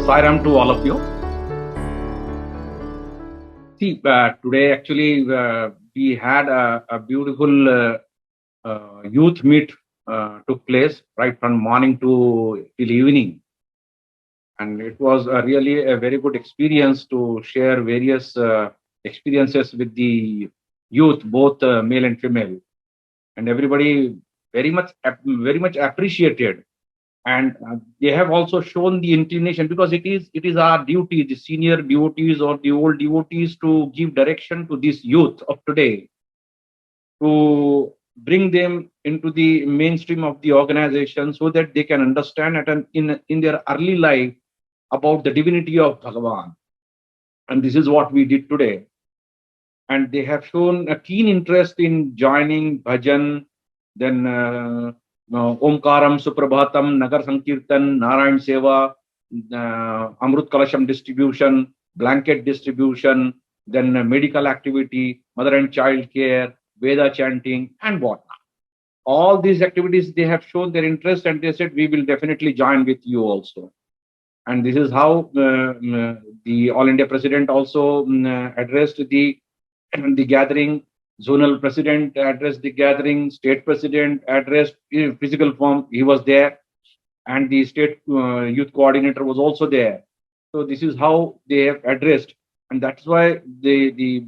Sairam to all of you. See, today actually we had a beautiful youth meet took place right from morning to till evening, and it was really a very good experience to share various experiences with the youth, both male and female, and everybody very much appreciated. And they have also shown the inclination, because it is our duty, the senior devotees or the old devotees, to give direction to this youth of today, to bring them into the mainstream of the organization, so that they can understand in their early life about the divinity of Bhagavan. And this is what we did today. And they have shown a keen interest in joining bhajan, then Omkaram, Suprabhatam, Nagar Sankirtan, Narayan Seva, Amrut Kalasham distribution, blanket distribution, then medical activity, mother and child care, Veda chanting, and whatnot. All these activities, they have shown their interest, and they said, we will definitely join with you also. And this is how the All India President also addressed the gathering. Zonal President addressed the gathering. State President addressed in physical form. He was there, and the State Youth Coordinator was also there. So this is how they have addressed, and that's why the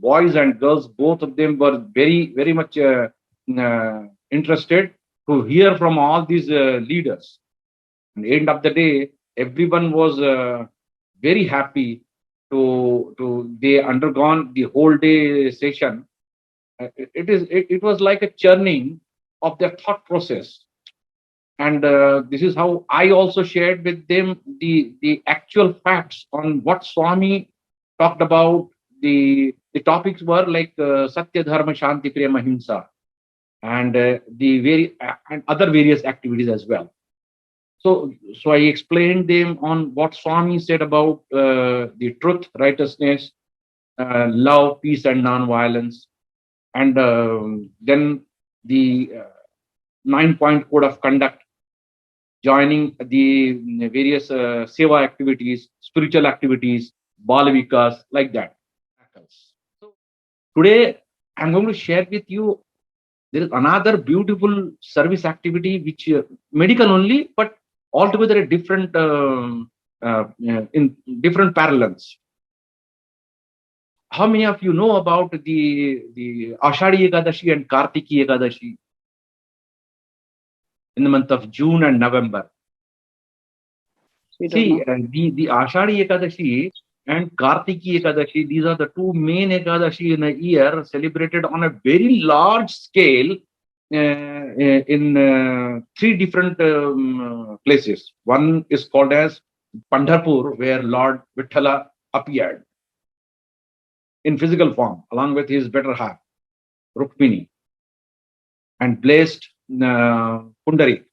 boys and girls, both of them, were very much interested to hear from all these leaders. At the end of the day, everyone was very happy to they undergone the whole day session. It was like a churning of their thought process, and this is how I also shared with them the actual facts on what Swami talked about. The topics were like Satya Dharma Shanti Prema Himsa, and and other various activities as well. So I explained them on what Swami said about the truth, righteousness, love, peace, and non-violence, and then the 9-point code of conduct, joining the various seva activities, spiritual activities, bal vikas, like that. So today I'm going to share with you, there is another beautiful service activity which medical only, but altogether a different in different parallels. How many of you know about the Ashadi Ekadashi and Kartiki Ekadashi in the month of June and November? See, the Ashadi Ekadashi and Kartiki Ekadashi, these are the two main Ekadashi in a year, celebrated on a very large scale in three different places. One is called as Pandharpur, where Lord Vithal appeared in physical form, along with his better half, Rukmini, and blessed Pundarik.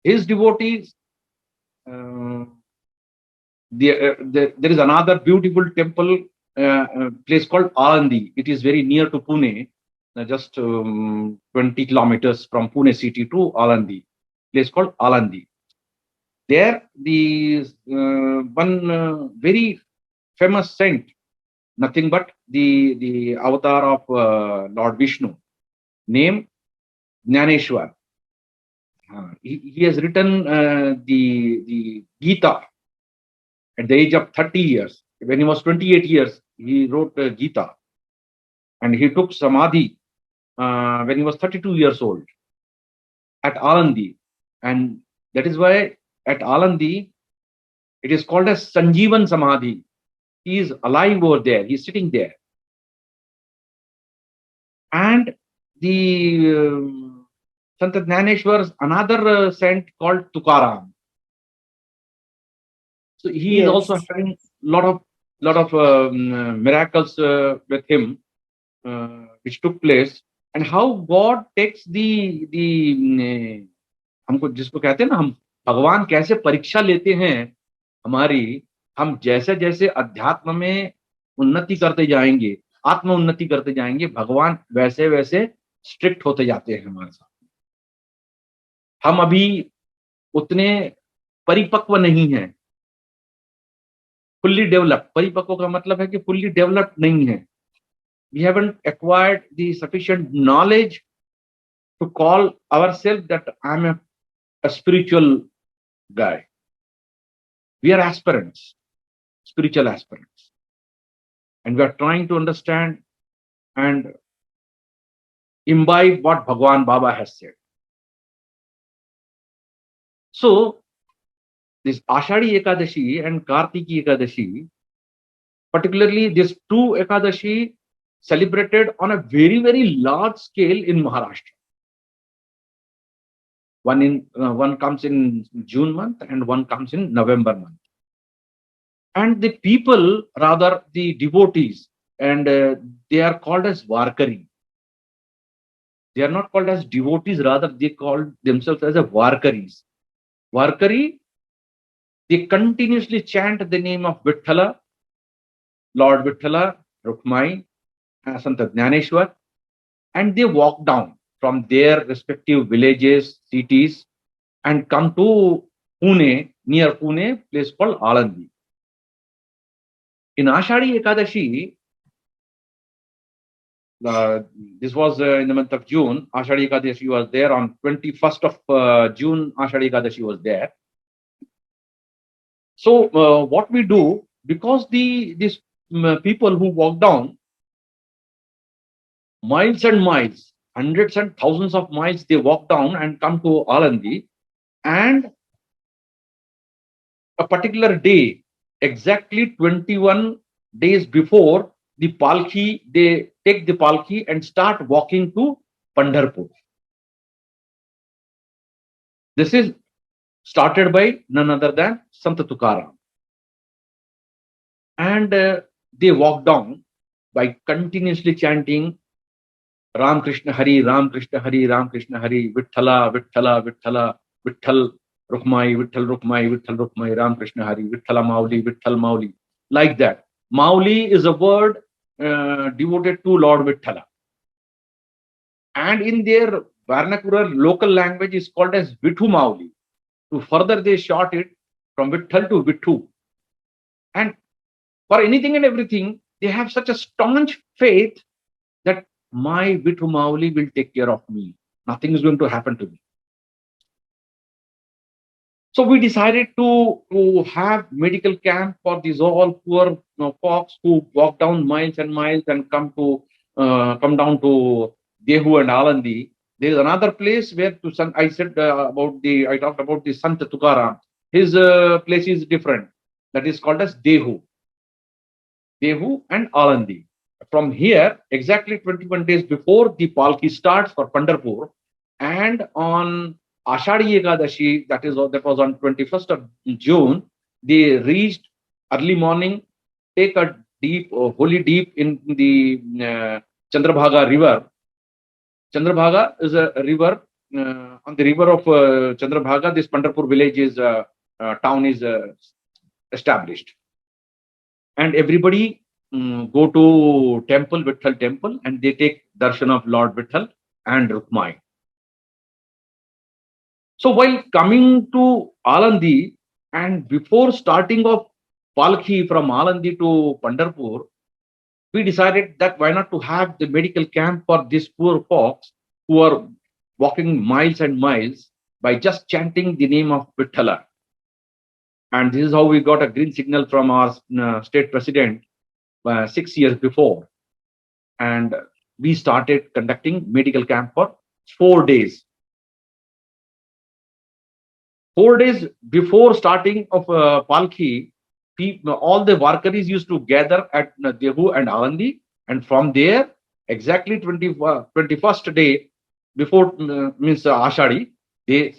His devotees, there is another beautiful temple place called Alandi. It is very near to Pune, just 20 kilometers from Pune city to Alandi, place called Alandi. There, the one very famous saint, nothing but the avatar of Lord Vishnu, named Jnaneshwar. He has written the Gita at the age of 30 years. When he was 28 years, he wrote Gita, and he took Samadhi when he was 32 years old at Alandi. And that is why at Alandi, it is called as Sanjeevan Samadhi. He is alive over there. He is sitting there. And the Sant Jnaneshwar's another saint called Tukaram. So he is also having lot of miracles with him, which took place. And how God takes the हमको जिसको कहते हैं ना, हम भगवान कैसे परीक्षा लेते हैं हमारी, हम जैसे जैसे अध्यात्म में उन्नति करते जाएंगे, आत्म उन्नति करते जाएंगे, भगवान वैसे वैसे स्ट्रिक्ट होते जाते हैं हमारे साथ. हम अभी उतने परिपक्व नहीं है, फुल्ली डेवलप्ड. परिपक्व का मतलब है कि फुल्ली डेवलप्ड नहीं है. We haven't acquired the sufficient knowledge to call ourselves that I'm a spiritual guy. We are aspirants, spiritual aspirants, and we are trying to understand and imbibe what Bhagwan Baba has said. So this Ashadi Ekadashi and Kartiki Ekadashi, particularly these two Ekadashi, celebrated on a very, very large scale in Maharashtra. One comes in June month and one comes in November month. And the people, rather the devotees, and they are called as Varkari. They are not called as devotees, rather they call themselves as a Varkaris. Varkari, they continuously chant the name of Vithala, Lord Vithala, Rukmai, Santa Jnaneshwar, and they walk down from their respective villages, cities, and come to Pune, near Pune, place called Alandi. In Ashadi Ekadashi, this was in the month of June. Ashadi Ekadashi was there on 21st of June. Ashadi Ekadashi was there. So what we do, because these people who walk down miles and miles, hundreds and thousands of miles, they walk down and come to Alandi, and a particular day, exactly 21 days before the palki, they take the palki and start walking to Pandharpur. This is started by none other than Sant Tukaram. And they walk down by continuously chanting Ram Krishna Hari, Ram Krishna Hari, Ram Krishna Hari, Vithala, Vithala, Vithala, Vitthal Rukmai, Vitthal Rukmai, Vitthal Rukmai, Ram Krishna Hari, Vithala Mauli, Vitthal Mauli. Like that. Mauli is a word devoted to Lord Vithala. And in their vernacular local language is called as Vithu Mauli. To further they short it from Vitthal to Vithu. And for anything and everything, they have such a staunch faith that my Vithu Mauli will take care of me. Nothing is going to happen to me. So we decided to have medical camp for these all poor folks who walk down miles and miles and come down to Dehu and Alandi. There is another place where I talked about the Sant Tukaram. His place is different. That is called as Dehu and Alandi. From here, exactly 21 days before the Palki starts for Pandharpur, and on Ashadi Ekadashi, that was on 21st of June, they reached early morning, take a holy deep in the Chandrabhaga river. Chandrabhaga is a river. On the river of Chandrabhaga, this Pandharpur village town is established. And everybody go to Vithal temple, and they take darshan of Lord Vithal and Rukmai. So while coming to Alandi, and before starting of Palki from Alandi to Pandharpur, we decided that why not to have the medical camp for these poor folks who are walking miles and miles by just chanting the name of Vithala. And this is how we got a green signal from our state president 6 years before. And we started conducting medical camp for 4 days. 4 days before starting of Palki, all the Varkaris used to gather at Dehu and Alandi, and from there, exactly 21st day before means Ashadi, they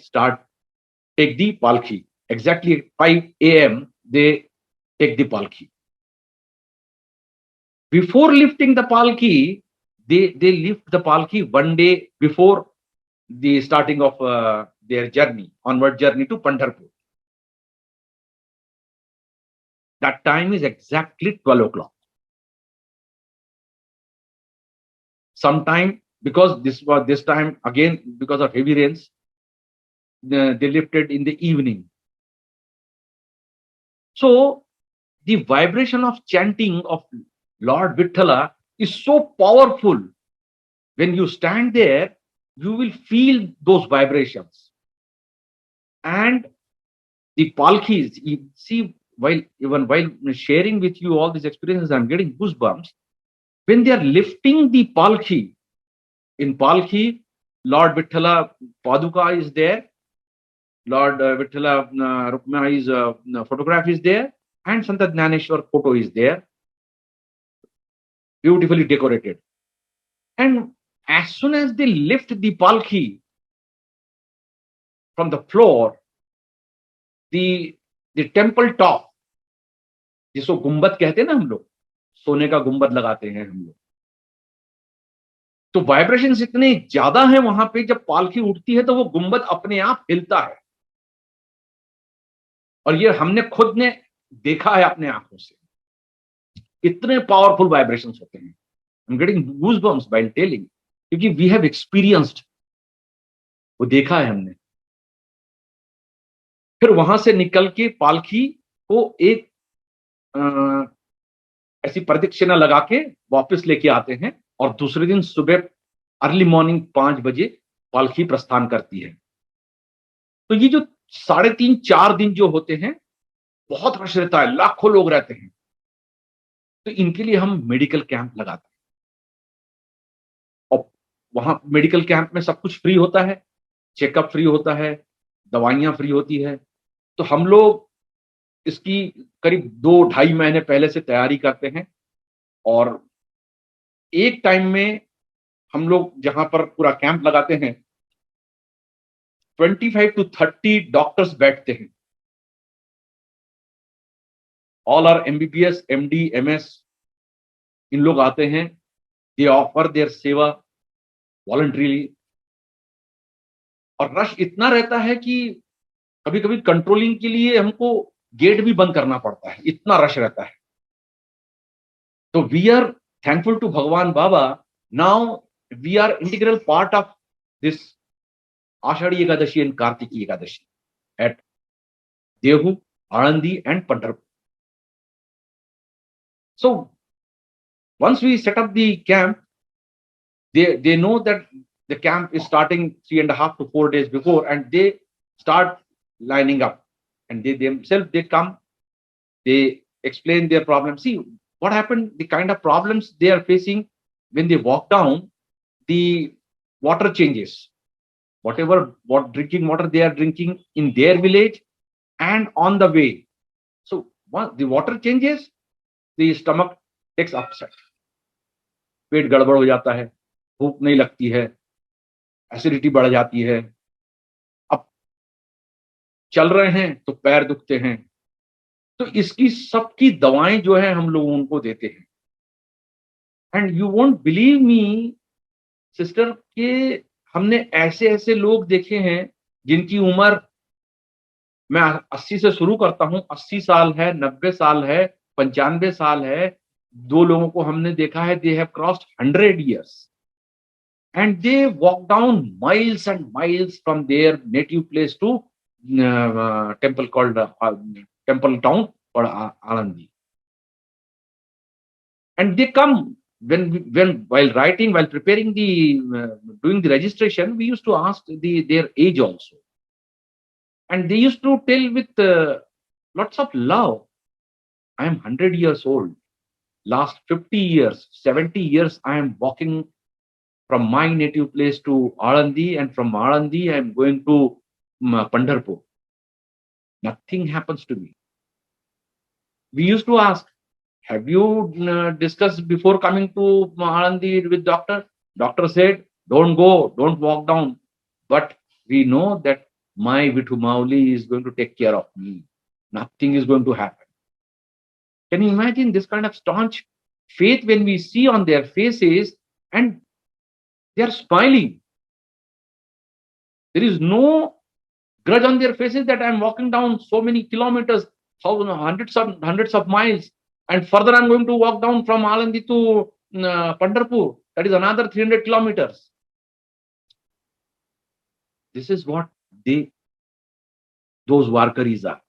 take the Palki. Exactly 5 a.m. they take the Palki. Before lifting the Palki, they lift the Palki 1 day before the starting of their onward journey to Pandharpur. That time is exactly 12 o'clock. Sometime, because this time again because of heavy rains, they lifted in the evening. So the vibration of chanting of Lord Vithala is so powerful. When you stand there, you will feel those vibrations. And the palkis, you see, even while sharing with you all these experiences, I'm getting goosebumps. When they are lifting the palki, in palki, Lord Vithala Paduka is there, Lord Vithala Rukmai's photograph is there, and Santa Dnyaneshwar photo is there, beautifully decorated. And as soon as they lift the palki from the floor, the the temple top, जिसको गुंबद कहते हैं ना हम लोग, सोने का गुंबद लगाते हैं हम लोग, तो वाइब्रेशंस इतने ज्यादा है वहां पे, जब पालकी उठती है तो वो गुंबद अपने आप हिलता है। और ये हमने खुद ने देखा है अपने आंखों से, इतने पावरफुल वाइब्रेशंस होते हैं। I am getting goosebumps while telling, क्योंकि वी हैव एक्सपीरियंस्ड, वो देखा है हमने। फिर वहां से निकल के पालकी को एक ऐसी प्रदक्षिणा लगा के वापस लेके आते हैं, और दूसरे दिन सुबह अर्ली मॉर्निंग 5 बजे पालकी प्रस्थान करती है। तो ये जो 3.5-4 दिन जो होते हैं, बहुत रश रहता है, लाखों लोग रहते हैं। तो इनके लिए हम मेडिकल कैंप लगाते हैं, और वहां मेडिकल कैंप में सब कुछ फ्री होता है, चेकअप फ्री होता है, दवाइयां फ्री होती है। तो हम लोग इसकी करीब 2-2.5 महीने पहले से तैयारी करते हैं, और एक टाइम में हम लोग जहां पर पूरा कैंप लगाते हैं, 25 to 30 डॉक्टर्स बैठते हैं। All are MBBS, MD, MS, इन लोग आते हैं। They offer their seva voluntarily. और रश इतना रहता है कि कभी कभी कंट्रोलिंग के लिए हमको गेट भी बंद करना पड़ता है, इतना रश रहता है। तो we are thankful to Bhagwan Baba, now we are integral part of this Ashadhi Ekadashi and Kartiki Ekadashi at Dehu, Alandi and Pandharpur. So once we set up the camp, they know that the camp is starting 3.5 to 4 days before, and they start lining up, and they themselves, they come, they explain their problems. See what happened, the kind of problems they are facing when they walk down, the water changes, what drinking water they are drinking in their village and on the way. So once the water changes, the stomach takes upset, पेट गड़बड़ हो जाता है, भूख नहीं लगती है, acidity बढ़ जाती है। अब चल रहे हैं तो पैर दुखते हैं। तो इसकी सबकी दवाएं जो है हम लोग उनको देते हैं। And you won't believe me sister, के हमने ऐसे ऐसे लोग देखे हैं जिनकी उम्र, मैं 80 से शुरू करता हूं, 80 साल है, 90 साल है, 95 साल है। 2 लोगों को हमने देखा है, they have crossed 100 years, and they walk down miles and miles from their native place to temple called temple town called Anandi. And they come when while writing, while preparing the doing the registration, we used to ask their age also, and they used to tell with lots of love, I am 100 years old. Last 50 years, 70 years, I am walking from my native place to Alandi, and from Alandi, I am going to Pandharpur. Nothing happens to me. We used to ask, have you discussed before coming to Alandi with doctor? Doctor said, don't go, don't walk down. But we know that my Vithu Mauli is going to take care of me. Nothing is going to happen. Can you imagine this kind of staunch faith when we see on their faces, and they are smiling? There is no grudge on their faces that I am walking down so many kilometers, hundreds of miles, and further I am going to walk down from Alandi to Pandharpur. That is another 300 kilometers. This is what those Warkaris are.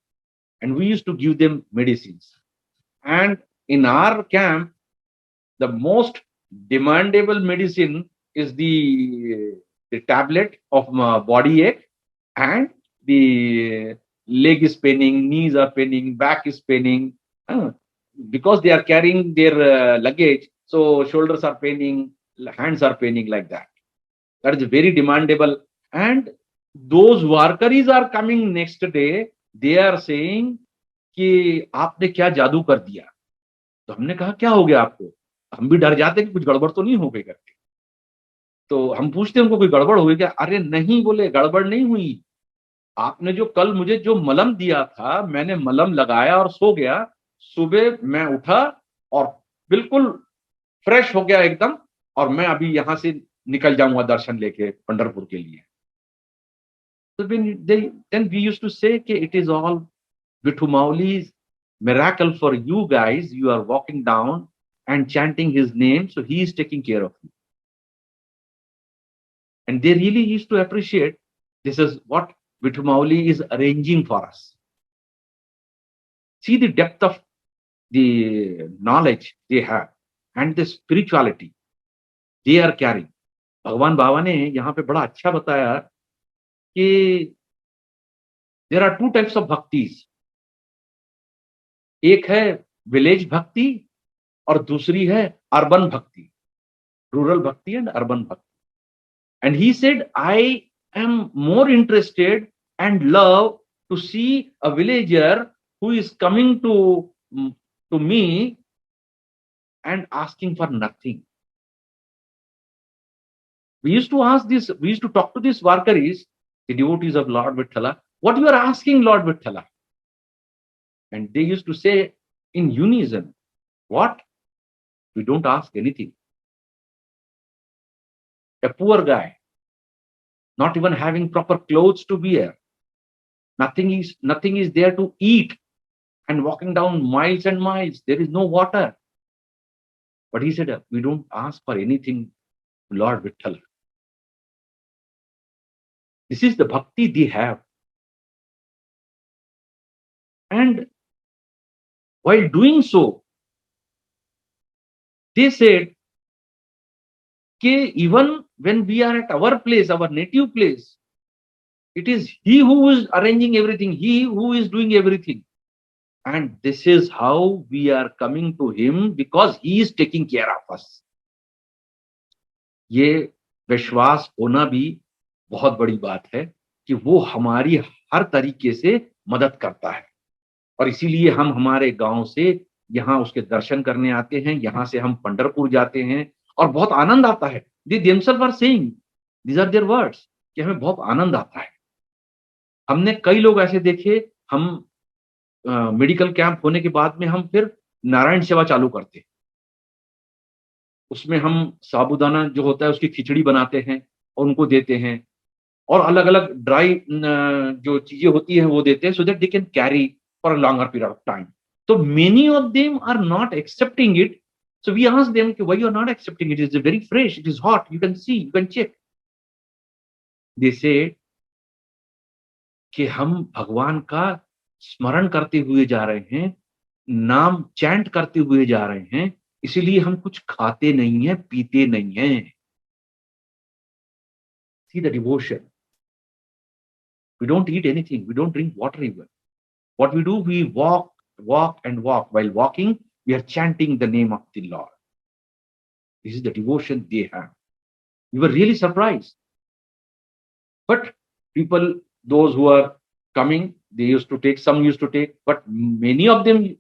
and we used to give them medicines. And in our camp, the most demandable medicine is the tablet of body ache, and the leg is paining, knees are paining, back is paining, uh, because they are carrying their luggage. So shoulders are paining, hands are paining, like that. That is very demandable. And those workers are coming next day. They are saying कि आपने क्या जादू कर दिया. तो हमने कहा क्या हो गया आपको. हम भी डर जाते कि कुछ गड़बड़ तो नहीं हो गई करके. तो हम पूछते हैं उनको कोई गड़बड़ हुई क्या. अरे नहीं, बोले गड़बड़ नहीं हुई. आपने जो कल मुझे जो मलम दिया था, मैंने मलम लगाया और सो गया. सुबह मैं उठा और बिल्कुल फ्रेश हो गया एकदम, और मैं अभी यहां से निकल जाऊंगा दर्शन लेके पंढरपुर के लिए. So then we used to say कि it is all Vithu Mauli's miracle for you guys. You are walking down and chanting his name, so he is taking care of you. And they really used to appreciate this is what Vithu Mauli is arranging for us. See the depth of the knowledge they have and the spirituality they are carrying. भगवान बाबा ने यहाँ पे बड़ा अच्छा बताया कि there are two types of bhaktis. एक है विलेज भक्ति और दूसरी है अर्बन भक्ति, रूरल भक्ति एंड अर्बन भक्ति. And he said, I am more interested and love to see a villager who is coming to me and asking for nothing. We used to ask this, we used to talk to these Varkaris, the devotees of Lord Vithala, what you are asking, Lord Vithala? And they used to say in unison, what? We don't ask anything. A poor guy, not even having proper clothes to wear, nothing is there to eat, and walking down miles and miles, there is no water. But he said, we don't ask for anything, Lord Vithala. This is the bhakti they have. And while doing so, they said, even when we are at our place, our native place, it is he who is arranging everything, he who is doing everything. And this is how we are coming to him, because he is taking care of us. ये विश्वास होना भी बहुत बड़ी बात है कि वो हमारी हर तरीके से मदद करता है. और इसीलिए हम हमारे गांव से यहाँ उसके दर्शन करने आते हैं, यहाँ से हम पंढरपुर जाते हैं और बहुत आनंद आता है. They themselves are saying, these are their words, कि हमें बहुत आनंद आता है. हमने कई लोग ऐसे देखे, हम मेडिकल कैंप होने के बाद में हम फिर नारायण सेवा चालू करते. उसमें हम साबूदाना जो होता है उसकी खिचड़ी बनाते हैं और उनको देते हैं, और अलग अलग ड्राई जो चीजें होती हैं वो देते हैं, so that they can carry for a longer period of time. तो many of them are not accepting it. So we ask them कि why you are not accepting it, it is very fresh, it is hot, you can see, you can check. They say कि हम भगवान का स्मरण करते हुए जा रहे हैं, नाम चैंट करते हुए जा रहे हैं, इसीलिए हम कुछ खाते नहीं हैं, पीते नहीं हैं. See the devotion. We don't eat anything, we don't drink water even. What we do, we walk and walk. While walking, we are chanting the name of the Lord. This is the devotion they have. We were really surprised. But people, those who are coming, they used to take, some used to take, but many of them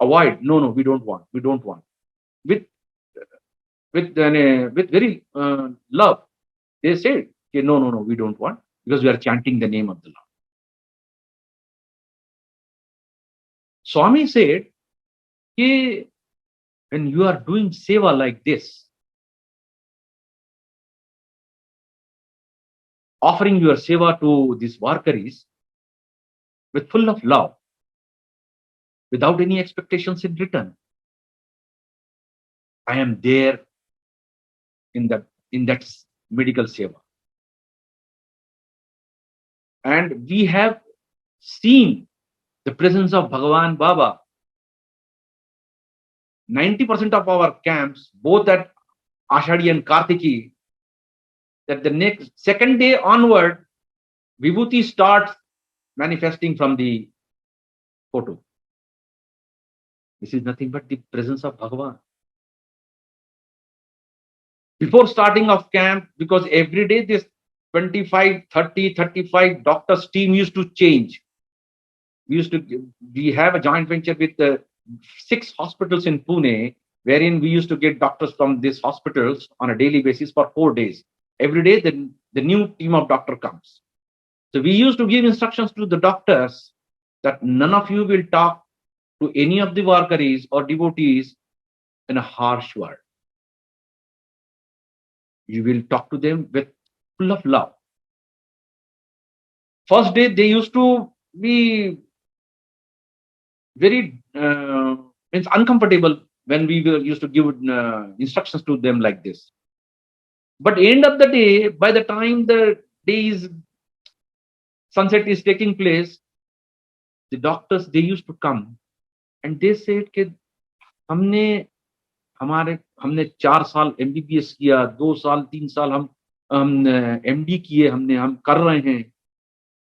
avoid. No, we don't want. With very love, they said, okay, no, we don't want, because we are chanting the name of the Lord. Swami said, when you are doing seva like this, offering your seva to these varkaris with full of love, without any expectations in return, I am there in that medical seva. And we have seen the the presence of Bhagavan Baba. 90% of our camps, both at Ashadi and Kartiki, that the next second day onward, Vibhuti starts manifesting from the photo. This is nothing but the presence of Bhagavan. Before starting of camp, because every day this 25, 30, 35 doctors team used to change. We have a joint venture with 6 hospitals in Pune, wherein we used to get doctors from these hospitals on a daily basis for 4 days. Every day, the new team of doctor comes. So we used to give instructions to the doctors that none of you will talk to any of the warkaris or devotees in a harsh word. You will talk to them with full of love. First day, they used to be very it's uncomfortable when we used to give instructions to them like this. But end of the day, by the time the day's sunset is taking place, the doctors, they used to come and they said कि हमने 4 साल MBBS किया, 2 साल 3 साल हम MD किए, हम कर रहे हैं,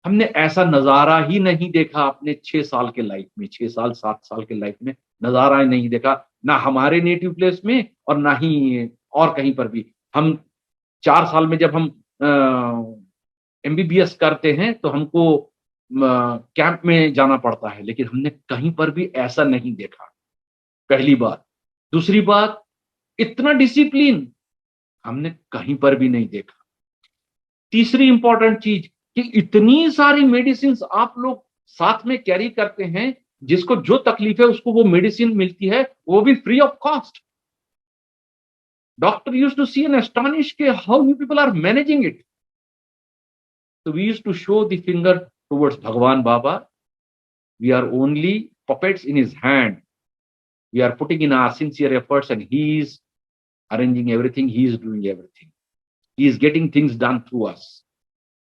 हमने ऐसा नजारा ही नहीं देखा अपने 6 साल के लाइफ में, 6 साल 7 साल के लाइफ में नजारा ही नहीं देखा, ना हमारे नेटिव प्लेस में और ना ही और कहीं पर भी। हम 4 साल में जब हम MBBS करते हैं तो हमको कैंप में जाना पड़ता है, लेकिन हमने कहीं पर भी ऐसा नहीं देखा, पहली बात। दूसरी बात, इतना डिसिप्लिन हमने कहीं पर भी नहीं देखा। तीसरी इंपॉर्टेंट चीज कि इतनी सारी मेडिसिन आप लोग साथ में कैरी करते हैं, जिसको जो तकलीफ है उसको वो मेडिसिन मिलती है, वो भी free of cost. Doctor used to see and astonish के how you people are managing it. So we used to show the finger towards Bhagavan Baba. We are only puppets in his hand. We are putting in our sincere efforts and he is arranging everything. He is doing everything. He is getting things done through us.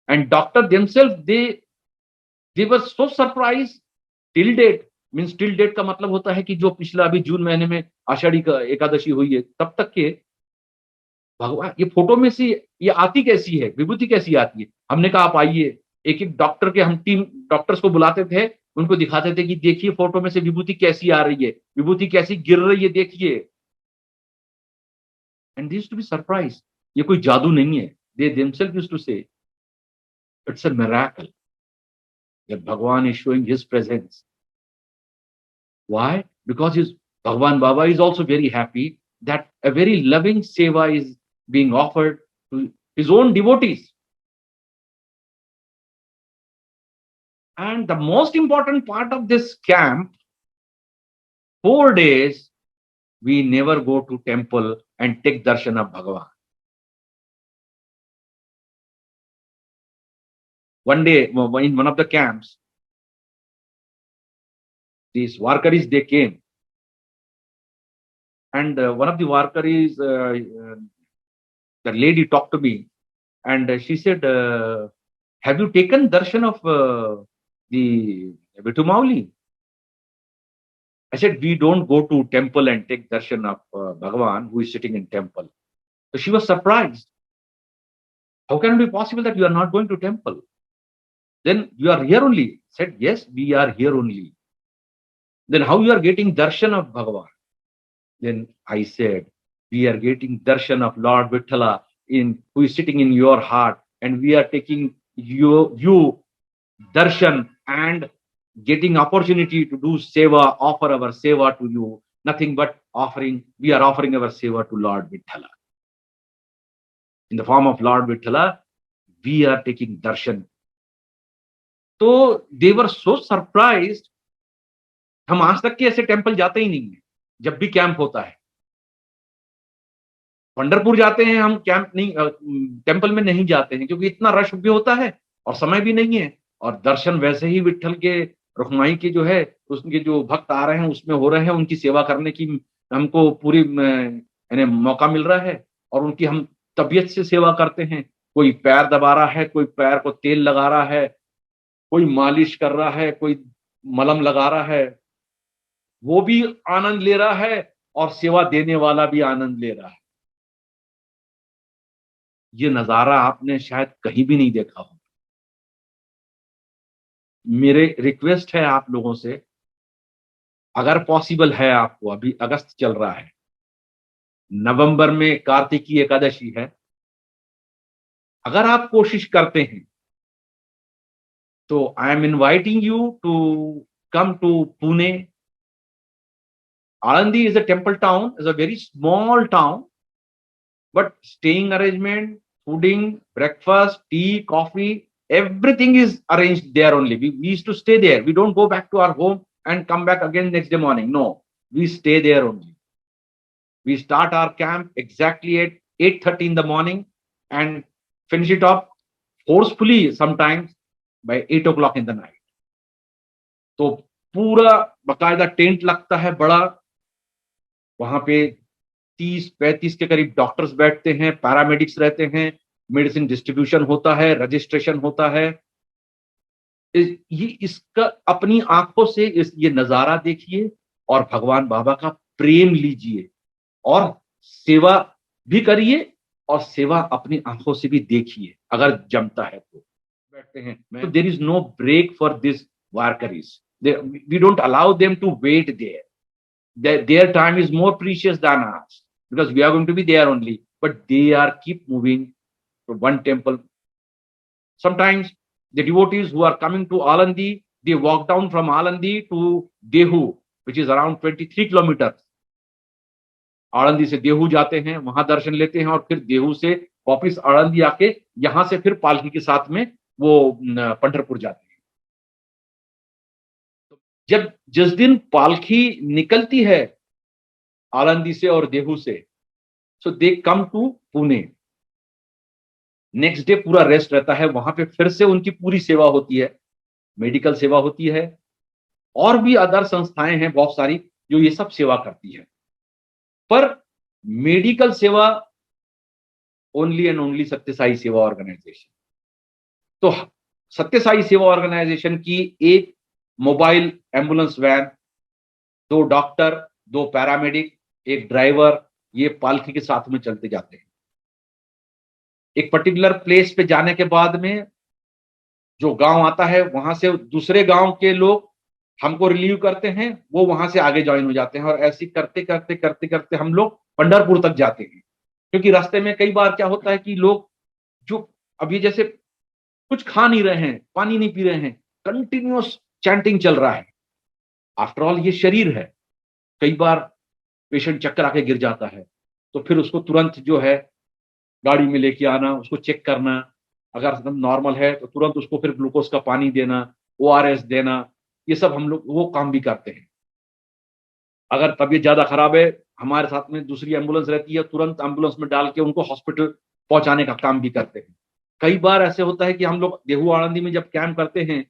And doctor themselves, they were so surprised till date. Means till date का मतलब होता है कि जो पिछला अभी जून महीने में आषाढ़ी का एकादशी हुई है, तब तक के भगवान ये फोटो में से ये आती कैसी है, विभूति कैसी आती है। हमने कहा आप आइए, एक एक डॉक्टर के हम टीम डॉक्टर्स को बुलाते थे, उनको दिखाते थे कि देखिए फोटो में से विभूति कैसी आ रही है, विभूति कैसी गिर रही है, देखिए। And they used to be surprised, ये कोई जादू नहीं है। They themselves used to say it's a miracle that Bhagwan is showing his presence. Why? Because his Bhagwan Baba is also very happy that a very loving seva is being offered to his own devotees. And the most important part of this camp, 4 days, we never go to temple and take darshan of Bhagavan. One day, in one of the camps, these Warkaris, they came. And one of the Warkaris, the lady talked to me and she said, have you taken darshan of the Vithumauli? I said, we don't go to temple and take darshan of Bhagavan who is sitting in temple. So she was surprised. How can it be possible that you are not going to temple? Then you are here only. I said, yes, we are here only. Then how you are getting darshan of Bhagavan? Then I said, we are getting darshan of Lord Vithal who is sitting in your heart, and we are taking you darshan and getting opportunity to do seva, offer our seva to you. Nothing but offering. We are offering our seva to Lord Vithal. In the form of Lord Vithal, we are taking darshan. So they were so surprised. हम आज तक के ऐसे temple जाते ही नहीं है। जब भी कैंप होता है, पंढरपुर जाते हैं हम, कैंप नहीं, टेंपल में नहीं जाते हैं, क्योंकि इतना रश भी होता है और समय भी नहीं है। और दर्शन वैसे ही विठल के रुक्माई के जो है, उसके जो भक्त आ रहे हैं उसमें हो रहे हैं, उनकी सेवा करने की हमको पूरी यानी मौका मिल रहा है और उनकी हम तबीयत से सेवा करते हैं। कोई पैर दबा रहा है, कोई पैर को तेल लगा रहा है, कोई मालिश कर रहा है, कोई मलहम लगा रहा है, वो भी आनंद ले रहा है और सेवा देने वाला भी आनंद ले रहा है। ये नजारा आपने शायद कहीं भी नहीं देखा हो। मेरे रिक्वेस्ट है आप लोगों से, अगर पॉसिबल है आपको, अभी अगस्त चल रहा है, नवंबर में कार्तिकी एकादशी है, अगर आप कोशिश करते हैं तो I am inviting you to come to Pune. Alandi is a temple town, is a very small town, but staying arrangement, fooding, breakfast, tea, coffee, everything is arranged there only. We used to stay there. We don't go back to our home and come back again next day morning. No, we stay there only. We start our camp exactly at 8:30 in the morning and finish it up forcefully sometimes by 8 o'clock in the night. तो पूरा बकायदा tent लगता है बड़ा, वहां पे 30-35 के करीब डॉक्टर्स बैठते हैं, पैरामेडिक्स रहते हैं, मेडिसिन डिस्ट्रीब्यूशन होता है, रजिस्ट्रेशन होता है। ये इसका अपनी आंखों से ये नजारा देखिए और भगवान बाबा का प्रेम लीजिए और सेवा भी करिए और सेवा अपनी आंखों से भी देखिए अगर जमता है तो। बैठते हैं तो there is no break for this warkaris, we don't allow them to wait there, their time is more precious than ours because we are going to be there only, but they are keep moving from one temple. Sometimes the devotees who are coming to Alandi, they walk down from Alandi to Dehu, which is around 23 kilometers. Alandi से देहू जाते हैं, वहां दर्शन लेते हैं और फिर देहू से वापिस आलंदी आके यहां से फिर पालकी के साथ में वो पंढरपुर जाते हैं। जब जिस दिन पालकी निकलती है आलंदी से और देहू से, so they come to Pune. Next day पूरा रेस्ट रहता है, वहां पे फिर से उनकी पूरी सेवा होती है, मेडिकल सेवा होती है और भी अदर संस्थाएं हैं बहुत सारी जो ये सब सेवा करती है। पर मेडिकल सेवा ओनली एंड ओनली सत्य साई सेवा ऑर्गेनाइजेशन। तो सत्य साई सेवा ऑर्गेनाइजेशन की एक mobile ambulance van, 2 doctor, 2 paramedic, एक ड्राइवर, ये पालकी के साथ में चलते जाते हैं। एक पर्टिकुलर प्लेस पे जाने के बाद में जो गांव आता है वहां से दूसरे गांव के लोग हमको रिलीव करते हैं, वो वहां से आगे ज्वाइन हो जाते हैं और ऐसे करते करते करते करते हम लोग पंढरपुर तक जाते हैं। क्योंकि रास्ते में कई बार क्या होता है कि लोग जो अभी जैसे कुछ खा नहीं रहे हैं, पानी नहीं पी रहे हैं, कंटिन्यूअस चैंटिंग चल रहा है। आफ्टर ऑल ये शरीर है, कई बार पेशेंट चक्कर आके गिर जाता है तो फिर उसको तुरंत जो है गाड़ी में लेके आना, उसको चेक करना, अगर एकदम नॉर्मल है तो तुरंत उसको फिर ग्लूकोज का पानी देना, ओआरएस देना, ये सब हम लोग वो काम भी करते हैं। अगर तबीयत ज्यादा खराब है, हमारे साथ में दूसरी एम्बुलेंस रहती है, तुरंत एम्बुलेंस में डाल के उनको हॉस्पिटल पहुंचाने का काम भी करते हैं। कई बार ऐसे होता है कि हम लोग देहू आनंदी में जब कैंप करते हैं,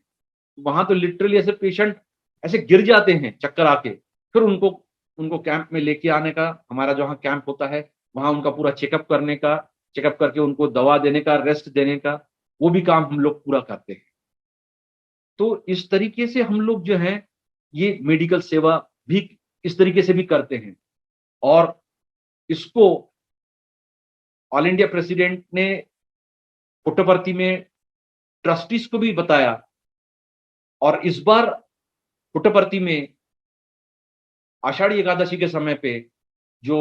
वहां तो लिटरली ऐसे पेशेंट ऐसे गिर जाते हैं चक्कर आके, फिर उनको उनको कैंप में लेके आने का, हमारा जहाँ कैंप होता है वहां उनका पूरा चेकअप करने का, चेकअप करके उनको दवा देने का, रेस्ट देने का, वो भी काम हम लोग पूरा करते हैं। तो इस तरीके से हम लोग जो है ये मेडिकल सेवा भी इस तरीके से भी करते हैं। और इसको ऑल इंडिया प्रेसिडेंट ने पुट्टपर्ती में ट्रस्टीज को भी बताया और इस बार पुट्टपर्ती में आषाढ़ी एकादशी के समय पे जो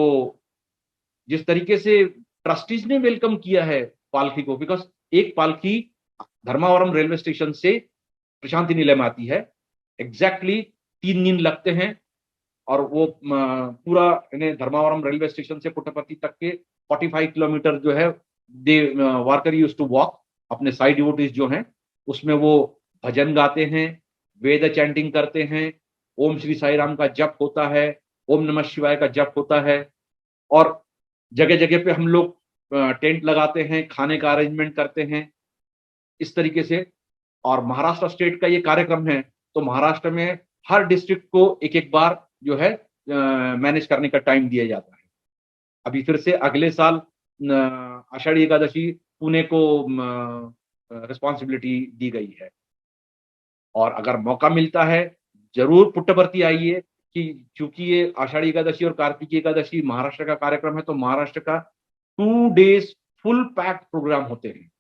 जिस तरीके से ट्रस्टीज ने वेलकम किया है पालकी को, बिकॉज एक पालकी धर्मावरम रेलवे स्टेशन से प्रशांति निलय में आती है, एग्जैक्टली 3 दिन लगते हैं और वो पूरा इन्हें धर्मावरम रेलवे स्टेशन से पुट्टपर्ती तक के 45 किलोमीटर जो है दे वारकर यूज्ड टू वॉक। अपने साइड डिवोटीज जो हैं उसमें वो भजन गाते हैं, वेद चैंटिंग करते हैं, ओम श्री साई राम का जप होता है, ओम नमः शिवाय का जप होता है और जगह जगह पे हम लोग टेंट लगाते हैं, खाने का अरेंजमेंट करते हैं इस तरीके से। और महाराष्ट्र स्टेट का ये कार्यक्रम है तो महाराष्ट्र में हर डिस्ट्रिक्ट को एक एक बार जो है मैनेज करने का टाइम दिया जाता है। अभी फिर से अगले साल आषाढ़ी एकादशी पुणे को रिस्पॉन्सिबिलिटी दी गई है और अगर मौका मिलता है जरूर पुट्टपर्ती आइए कि चूंकि ये आषाढ़ी एकादशी और कार्तिकी एकादशी महाराष्ट्र का कार्यक्रम है, तो महाराष्ट्र का 2 days फुल पैक्ड प्रोग्राम होते हैं।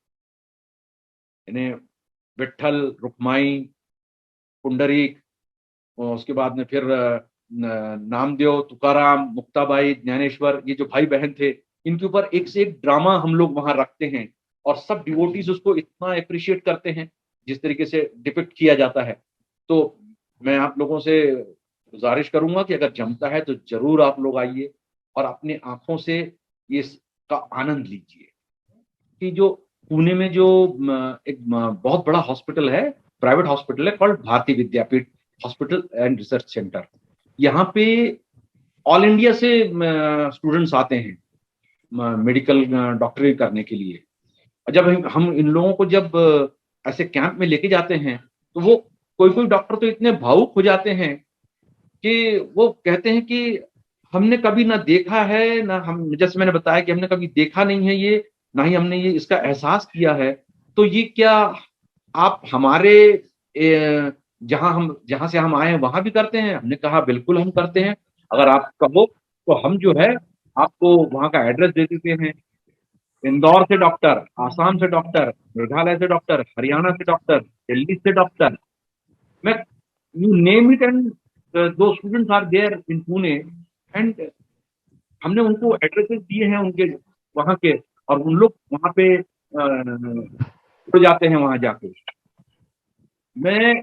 इन्हें विट्ठल, रुक्माई, पुंडरीक, और उसके बाद में फिर नामदेव, तुकाराम, मुक्ताबाई, ज्ञानेश्वर, ये जो भाई बहन थे, इनके ऊपर एक से एक ड्रामा हम लोग वहां रखते हैं और सब डिवोटीज उसको इतना अप्रिशिएट करते हैं जिस तरीके से डिपिक्ट किया जाता है। तो मैं आप लोगों से गुजारिश करूंगा कि अगर जमता है तो जरूर आप लोग आइए और अपने आंखों से ये इसका आनंद लीजिए। कि जो पुणे में जो एक बहुत बड़ा हॉस्पिटल है, प्राइवेट हॉस्पिटल है, कॉल्ड भारतीय Vidyapeeth hospital and research centre. यहाँ पे ऑल इंडिया से स्टूडेंट्स आते हैं मेडिकल डॉक्टरी करने के लिए। जब हम इन लोगों को जब ऐसे कैंप में लेके जाते हैं तो वो कोई कोई डॉक्टर तो इतने भावुक हो जाते हैं कि वो कहते हैं कि हमने कभी ना देखा है, ना हम, जैसे मैंने बताया कि हमने कभी देखा नहीं है ये, ना ही हमने ये इसका एहसास किया है। तो ये क्या आप हमारे जहां से हम आए हैं वहां भी करते हैं? हमने कहा बिल्कुल हम करते हैं, अगर आप कहो तो हम जो है आपको वहां का एड्रेस दे देते हैं। इंदौर से डॉक्टर, आसाम से डॉक्टर, मेघालय से डॉक्टर, हरियाणा से डॉक्टर, दिल्ली से डॉक्टर, मैं, यू नेम इट, एंड दो students are there in Pune, and हमने उनको एड्रेसेस दिए हैं उनके वहां के, और उन लोग वहां पे जुड़ जाते हैं वहां जाके। मैं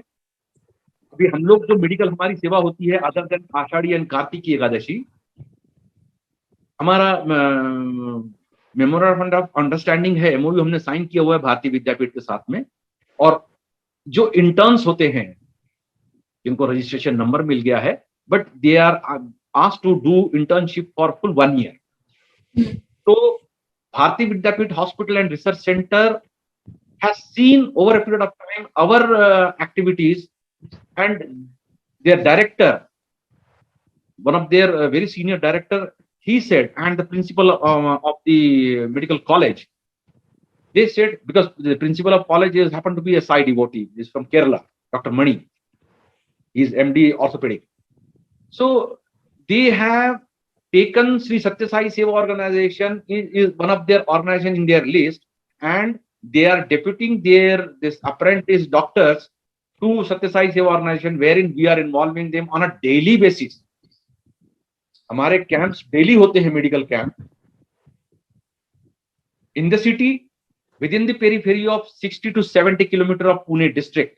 अभी हम लोग जो मेडिकल हमारी सेवा होती है other than Ashadhi and Kartiki Ekadashi, हमारा मेमोरेंडम ऑफ अंडरस्टैंडिंग है, एमओयू हमने साइन किया हुआ है भारतीय विद्यापीठ के साथ में। और जो इंटर्न्स होते हैं जिनको रजिस्ट्रेशन नंबर मिल गया है, but they are asked to do internship for full 1 year। तो Bharati Vidyapeeth hospital and research centre has seen over a period of time our activities, and their director, one of their very senior director, he said, and the principal of the medical college, they said, because the principal of college is happened to be a Sai devotee, is from Kerala, Dr. Mani, he is MD orthopedic. So they have taken Sri Satya Sai Seva organization is one of their organization in their list, and they are deputing this apprentice doctors to Satya Sai Seva organization, wherein we are involving them on a daily basis. हमारे camps daily होते हैं, medical camp in the city with in the periphery of 60 to 70 kilometre of Pune district,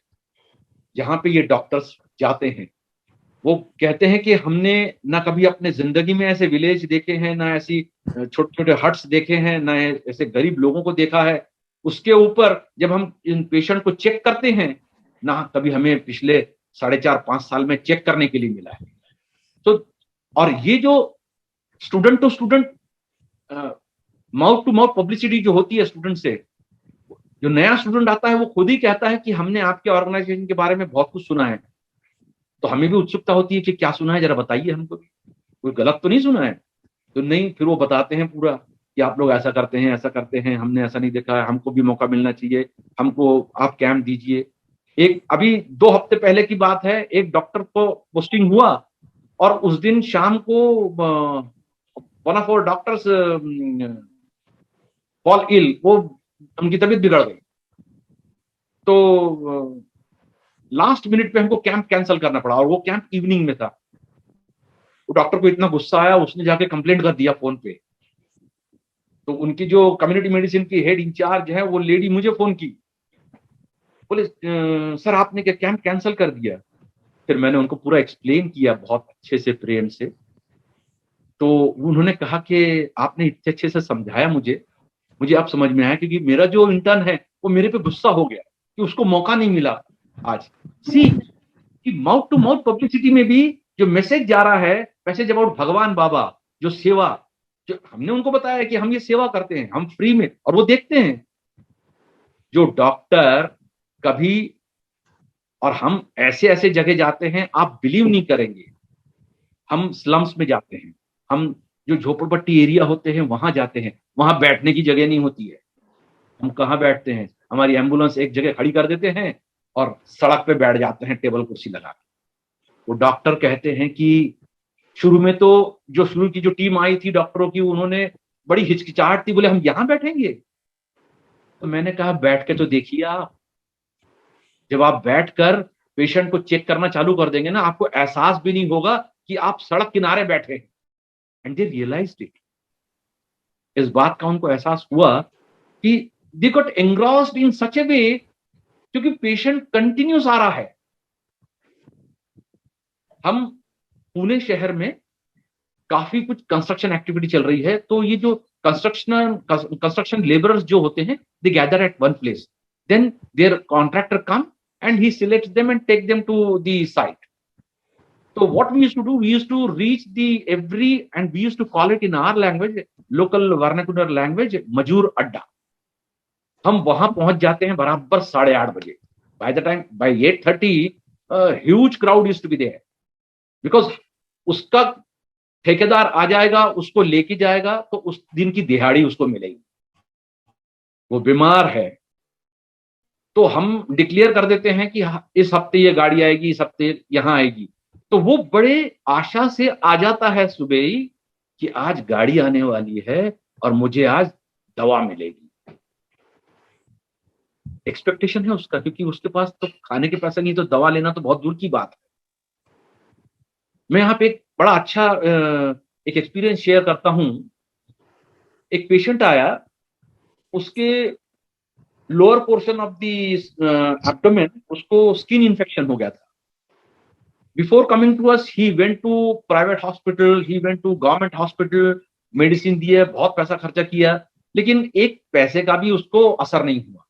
जहां पे ये doctors जाते हैं। वो कहते हैं कि हमने ना कभी अपने जिंदगी में ऐसे विलेज देखे हैं, ना ऐसी छोटे छोटे हट्स देखे हैं, ना ऐसे गरीब लोगों को देखा है। उसके ऊपर जब हम इन पेशेंट को चेक करते हैं, ना कभी हमें पिछले 4.5-5 साल में चेक करने के लिए मिला है। तो और ये जो student to student mouth to mouth publicity जो होती है स्टूडेंट से, जो नया स्टूडेंट आता है वो खुद ही कहता है कि हमने आपके ऑर्गेनाइजेशन के बारे में बहुत कुछ सुना है। तो हमें भी उत्सुकता होती है कि क्या सुना है, जरा बताइए हमको, कोई गलत तो नहीं सुना है? तो नहीं, फिर वो बताते हैं पूरा कि आप लोग ऐसा करते हैं, ऐसा करते हैं, हमने ऐसा नहीं देखा है, हमको भी मौका मिलना चाहिए, हमको आप कैंप दीजिए। एक अभी 2 हफ्ते पहले की बात है, एक डॉक्टर को पोस्टिंग हुआ और उस दिन शाम को one of our doctors fall ill, वो उनकी तबीयत बिगड़ गई। तो लास्ट मिनट पे हमको कैंप कैंसिल करना पड़ा, और वो कैंप इवनिंग में था। वो डॉक्टर को इतना गुस्सा आया, उसने जाके कंप्लेंट कर दिया फोन पे। तो उनकी जो कम्युनिटी मेडिसिन की हेड इंचार्ज है, वो लेडी मुझे फोन की, बोले सर आपने क्या कैंप कैंसिल कर दिया? फिर मैंने उनको पूरा एक्सप्लेन किया बहुत अच्छे से, प्रेम से। तो उन्होंने कहा कि आपने इतने अच्छे से समझाया मुझे अब समझ में आया, क्योंकि मेरा जो इंटर्न है वो मेरे पे गुस्सा हो गया कि उसको मौका नहीं मिला। आज सी कि माउथ टू माउथ पब्लिसिटी में भी जो मैसेज जा रहा है, मैसेज अबाउट भगवान बाबा, जो सेवा, जो हमने उनको बताया कि हम ये सेवा करते हैं, हम फ्री में, और वो देखते हैं। जो डॉक्टर कभी, और हम ऐसे ऐसे जगह जाते हैं आप बिलीव नहीं करेंगे, हम स्लम्स में जाते हैं, हम जो झोपड़पट्टी एरिया होते हैं वहां जाते हैं, वहां बैठने की जगह नहीं होती है। हम कहाँ बैठते हैं? हमारी एम्बुलेंस एक जगह खड़ी कर देते हैं और सड़क पे बैठ जाते हैं टेबल कुर्सी लगा के। वो डॉक्टर कहते हैं कि शुरू में तो जो शुरू की जो टीम आई थी डॉक्टरों की, उन्होंने बड़ी हिचकिचाहट थी, बोले हम यहां बैठेंगे। तो मैंने कहा बैठ के तो देखिए आप, जब आप बैठकर पेशेंट को चेक करना चालू कर देंगे ना, आपको एहसास भी नहीं होगा कि आप सड़क किनारे बैठे हैं। And they realised it. इस बात का उनको एहसास हुआ कि दे गॉट एंग्रॉस्ड इन सच ए वे, क्योंकि पेशेंट कंटिन्यूस आ रहा है। हम पुणे शहर में काफी कुछ कंस्ट्रक्शन एक्टिविटी चल रही है, तो ये जो कंस्ट्रक्शन लेबरर्स जो होते हैं, they gather at one place, then their contractor come and he selects them and take them to the site. So what we used to do, we used to reach the every, and we used to call it in our language, local vernacular language, मजूर अड्डा. हम वहां पहुंच जाते हैं बराबर 8:30 बजे. By the time by 8:30, a huge crowd used to be there, because उसका ठेकेदार आ जाएगा, उसको लेके जाएगा, तो उस दिन की दिहाड़ी उसको मिलेगी. वो बीमार है तो हम डिक्लेयर कर देते हैं कि इस हफ्ते ये गाड़ी आएगी, इस हफ्ते यहां आएगी. तो वो बड़े आशा से आ जाता है सुबह ही कि आज गाड़ी आने वाली है और मुझे आज दवा मिलेगी. एक्सपेक्टेशन है उसका, क्योंकि उसके पास तो खाने के पैसे नहीं, तो दवा लेना तो बहुत दूर की बात है. मैं यहाँ पे एक बड़ा अच्छा एक एक्सपीरियंस शेयर करता हूं. एक पेशेंट आया, उसके lower portion of the abdomen, उसको स्किन इन्फेक्शन हो गया था. Before coming to us, he went to private hospital, he went to government hospital, medicine दिए, बहुत पैसा खर्चा किया, लेकिन एक पैसे का भी उसको असर नहीं हुआ.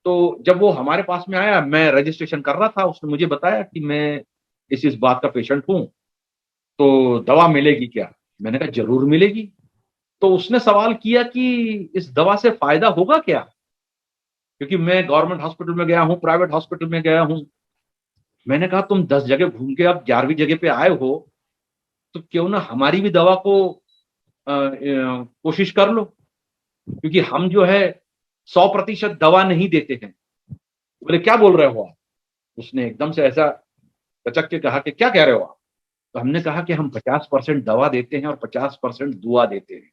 तो जब वो हमारे पास में आया, मैं रजिस्ट्रेशन कर रहा था, उसने मुझे बताया कि मैं इस बात का पेशेंट हूं, तो दवा मिलेगी क्या? मैंने कहा जरूर मिलेगी. तो उसने सवाल किया कि इस दवा से फायदा होगा क्या, क्योंकि मैं गवर्नमेंट हॉस्पिटल में गया हूं, प्राइवेट हॉस्पिटल में गया हूं. मैंने कहा तुम 10 जगह घूम के अब 11वीं जगह पे आए हो, तो क्यों ना हमारी भी दवा को कोशिश कर लो, क्योंकि हम जो है 100% दवा नहीं देते हैं. बोले क्या बोल रहे हो आप? उसने एकदम से ऐसा कचक के कहा कि क्या कह रहे हो आप? तो हमने कहा कि हम 50% दवा देते हैं और 50% दुआ देते हैं.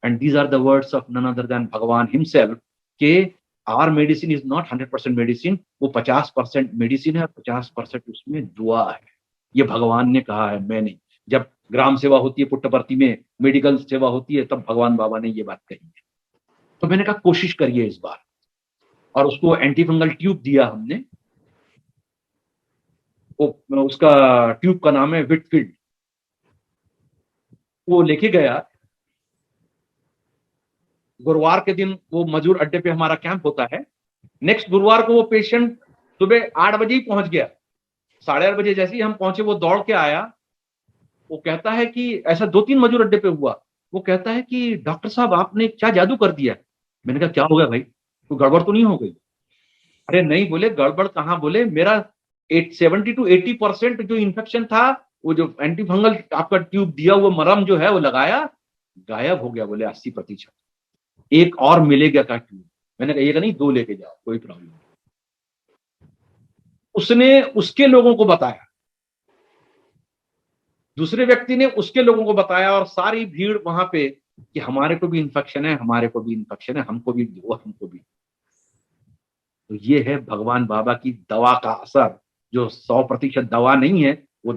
And these are the words of none other than Bhagwan himself के our medicine is not 100% medicine. वो 50% मेडिसिन है और 50% उसमें दुआ है. ये भगवान ने कहा है, मैंने. जब ग्राम सेवा होती है पुट्टपर्ती में, मेडिकल सेवा होती है, तब भगवान बाबा ने ये बात कही है. तो मैंने कहा कोशिश करिए इस बार, और उसको एंटी फंगल ट्यूब दिया हमने. वो उसका ट्यूब का नाम है विटफील्ड. वो लेके गया. गुरुवार के दिन वो मजूर अड्डे पे हमारा कैंप होता है. नेक्स्ट गुरुवार को वो पेशेंट सुबह 8 बजे ही पहुंच गया. 8:30 जैसे ही हम पहुंचे, वो दौड़ के आया. वो कहता है कि ऐसा 2-3 मजूर अड्डे पे हुआ. वो कहता है कि डॉक्टर साहब आपने क्या जादू कर दिया. मैंने कहा क्या हो गया भाई, कोई गड़बड़ तो नहीं हो गई? अरे नहीं. बोले गड़बड़ कहाँ, बोले मेरा 70 to 80% जो इन्फेक्शन था, वो जो एंटी फंगल आपका ट्यूब दिया हुआ मरहम जो है वो लगाया, गायब हो गया. बोले 80%. एक और मिलेगा का ट्यूब? मैंने कहा एक नहीं, 2 लेके जाओ, कोई प्रॉब्लम नहीं. उसने उसके लोगों को बताया, दूसरे व्यक्ति ने उसके लोगों को बताया, और सारी भीड़ वहां पे कि हमारे को भी इन्फेक्शन है, हमारे को भी इन्फेक्शन है, हमको भी दो, हमको भी. तो ये है भगवान बाबा की दवा का असर, जो 100% दवा नहीं है, वो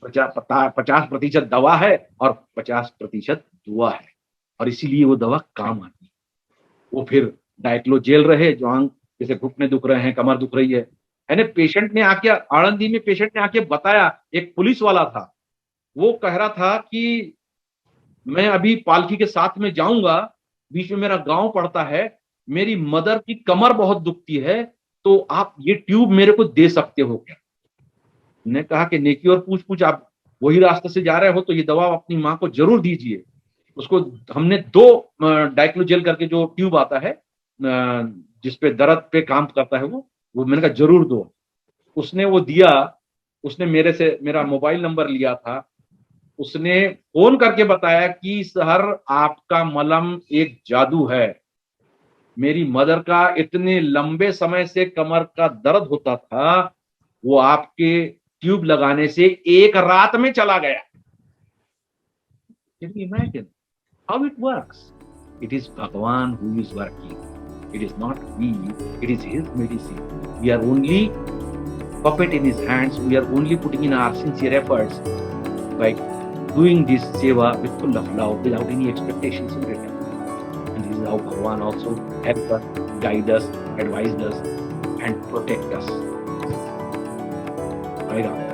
50% दवा है और 50% दुआ है. और इसीलिए वो दवा काम आती है. वो फिर डायक्लो जेल रहे, जो आंग जैसे घुटने दुख रहे हैं, कमर दुख रही है ना. पेशेंट ने आके आनंदी में पेशेंट ने आके बताया, एक पुलिस वाला था, वो कह रहा था कि मैं अभी पालकी के साथ में जाऊंगा, बीच में मेरा गांव पड़ता है, मेरी मदर की कमर बहुत दुखती है, तो आप ये ट्यूब मेरे को दे सकते हो क्या? ने कहा कि नेकी और पूछ पूछ, आप वही रास्ते से जा रहे हो तो ये दवा अपनी माँ को जरूर दीजिए. उसको हमने 2 डाइक्लोजेल करके जो ट्यूब आता है, जिसपे दर्द पे काम करता है, वो मैंने कहा जरूर दो. उसने वो दिया. उसने मेरे से मेरा मोबाइल नंबर लिया था. उसने फोन करके बताया कि सर आपका मलम एक जादू है. मेरी मदर का इतने लंबे समय से कमर का दर्द होता था, वो आपके ट्यूब लगाने से एक रात में चला गया. Can you imagine how it works? It is Bhagavan who is working. It is not we. It is his medicine. We are only puppet in his hands. We are only putting in our sincere efforts by doing this seva with full of love, without any expectations in return. And this is how Bhagavan also help us, guide us, advise us, and protect us. Right on.